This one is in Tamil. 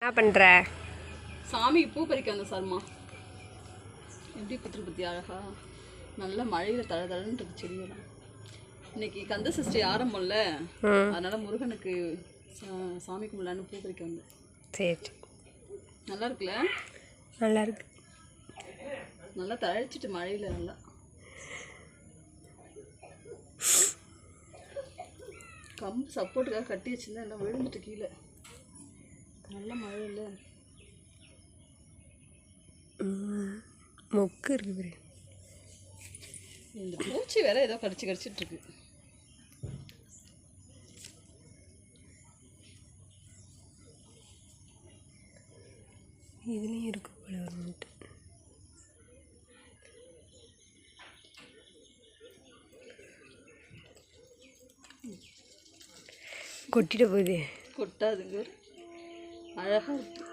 என்ன பண்ணுற? சாமிக்கு பூ பறிக்க வந்தேன் சார்மா. எப்படி குத்துரு பற்றி அழகா நல்ல மழையில் தழன்னு இருக்கு செடியெல்லாம். இன்னைக்கு கந்த சஷ்டி ஆரம்பம்ல, அதனால முருகனுக்கு சாமி கும்பிடலான்னு பூ பறிக்க வந்தேன். சரி, நல்லா இருக்குல்ல? நல்லா இருக்கு. நல்லா தழைச்சிட்டு மழையில் நல்லா கம்பு சப்போர்ட்டுக்காக கட்டி வச்சுருந்தேன், எல்லாம் விழுந்துட்டு கீழே. நல்ல மழை இல்லை, மொக்கு இருக்குது. இந்த பூச்சி வேற ஏதோ கடிச்சிட்டு இருக்கு. இதுலேயும் இருக்கு போல வந்துட்டு. கொட்டிட போகுது. கொட்டாதுங்க, அழகாக இருக்கு.